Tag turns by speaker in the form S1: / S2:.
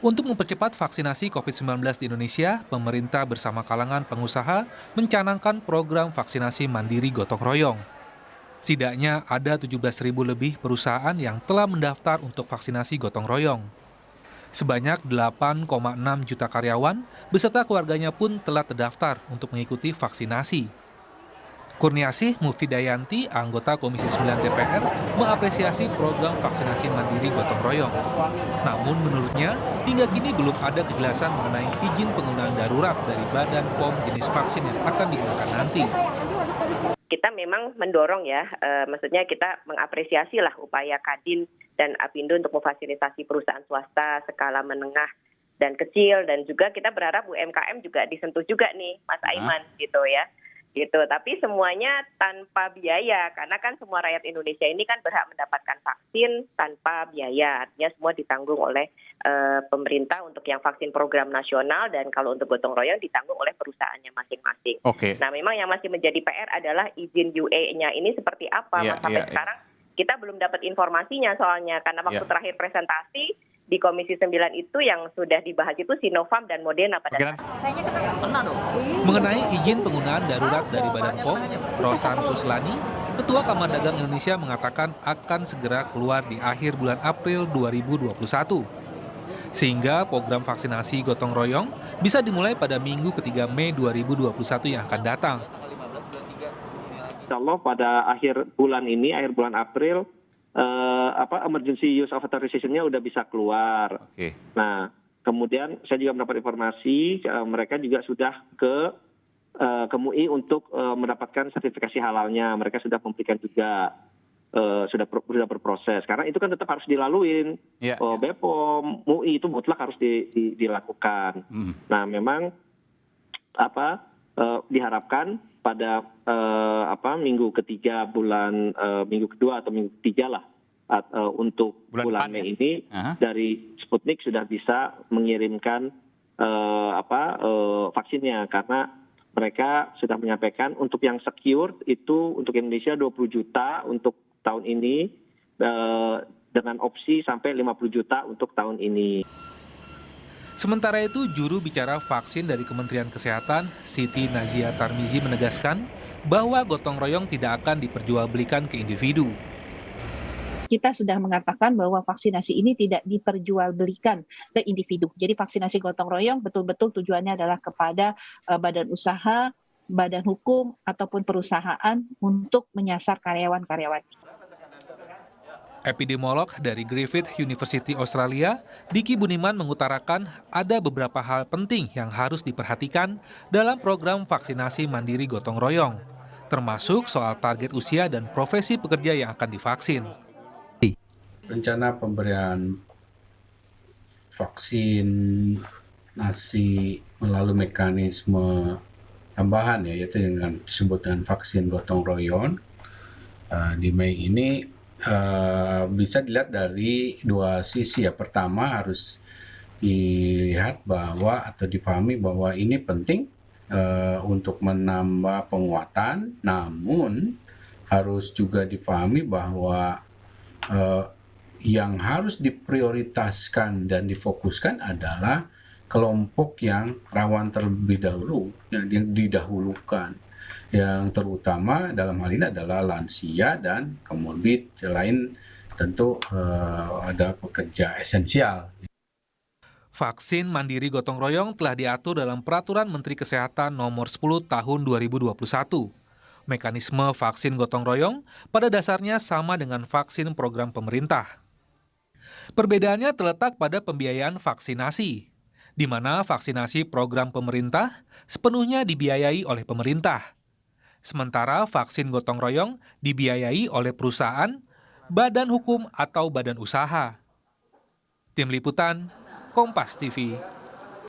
S1: Untuk mempercepat vaksinasi COVID-19 di Indonesia, pemerintah bersama kalangan pengusaha mencanangkan program vaksinasi mandiri gotong royong. Setidaknya ada 17.000 lebih perusahaan yang telah mendaftar untuk vaksinasi gotong royong. Sebanyak 8,6 juta karyawan beserta keluarganya pun telah terdaftar untuk mengikuti vaksinasi. Kurniasih Mufidayanti, anggota Komisi 9 DPR, mengapresiasi program vaksinasi mandiri gotong royong. Namun menurutnya, hingga kini belum ada kejelasan mengenai izin penggunaan darurat dari Badan POM jenis vaksin yang akan digunakan nanti.
S2: Kita memang mendorong ya, maksudnya kita mengapresiasi lah upaya Kadin dan Apindo untuk memfasilitasi perusahaan swasta skala menengah dan kecil, dan juga kita berharap UMKM juga disentuh juga nih, Mas Aiman, gitu ya. Gitu. Tapi semuanya tanpa biaya, karena kan semua rakyat Indonesia ini kan berhak mendapatkan vaksin tanpa biaya. Artinya semua ditanggung oleh pemerintah untuk yang vaksin program nasional, dan kalau untuk gotong royong ditanggung oleh perusahaannya masing-masing.
S3: Oke.
S2: Nah, memang yang masih menjadi PR adalah izin UE-nya ini seperti apa. Sampai sekarang kita belum dapat informasinya soalnya, karena waktu terakhir presentasi di Komisi 9 itu yang sudah dibahas itu Sinovac dan Moderna pada saat.
S1: Mengenai izin penggunaan darurat dari Badan POM, Rosan Ruslani, Ketua Kamar Dagang Indonesia mengatakan akan segera keluar di akhir bulan April 2021. Sehingga program vaksinasi gotong royong bisa dimulai pada Minggu ketiga Mei 2021 yang akan datang.
S4: Insya Allah pada akhir bulan ini, akhir bulan April, emergency use of authorization-nya udah bisa keluar.
S3: Oke.
S4: Nah, kemudian saya juga mendapat informasi mereka juga sudah ke MUI untuk mendapatkan sertifikasi halalnya. Mereka sudah memberikan juga sudah berproses. Karena itu kan tetap harus dilaluin. BPOM, MUI itu mutlak harus dilakukan. Nah, memang diharapkan pada minggu ketiga minggu kedua atau minggu ketiga lah untuk bulan Mei ini dari Sputnik sudah bisa mengirimkan vaksinnya, karena mereka sudah menyampaikan untuk yang secure itu untuk Indonesia 20 juta untuk tahun ini dengan opsi sampai 50 juta untuk tahun ini.
S1: Sementara itu, juru bicara vaksin dari Kementerian Kesehatan, Siti Nazia Tarmizi menegaskan bahwa gotong royong tidak akan diperjualbelikan ke individu.
S5: Kita sudah mengatakan bahwa vaksinasi ini tidak diperjualbelikan ke individu. Jadi vaksinasi gotong royong betul-betul tujuannya adalah kepada badan usaha, badan hukum, ataupun perusahaan untuk menyasar karyawan-karyawan.
S1: Epidemiolog dari Griffith University Australia, Diki Buniman mengutarakan ada beberapa hal penting yang harus diperhatikan dalam program vaksinasi mandiri gotong royong, termasuk soal target usia dan profesi pekerja yang akan divaksin.
S6: Rencana pemberian vaksinasi melalui mekanisme tambahan yaitu dengan disebut dengan vaksin gotong royong di Mei ini bisa dilihat dari dua sisi ya. Pertama harus dilihat bahwa atau dipahami bahwa ini penting untuk menambah penguatan, namun harus juga dipahami bahwa yang harus diprioritaskan dan difokuskan adalah kelompok yang rawan terlebih dahulu, yang didahulukan. Yang terutama dalam hal ini adalah lansia dan komorbid, selain tentu ada pekerja esensial.
S1: Vaksin mandiri gotong royong telah diatur dalam Peraturan Menteri Kesehatan Nomor 10 Tahun 2021. Mekanisme vaksin gotong royong pada dasarnya sama dengan vaksin program pemerintah. Perbedaannya terletak pada pembiayaan vaksinasi, di mana vaksinasi program pemerintah sepenuhnya dibiayai oleh pemerintah. Sementara vaksin gotong royong dibiayai oleh perusahaan, badan hukum, atau badan usaha. Tim Liputan, Kompas TV.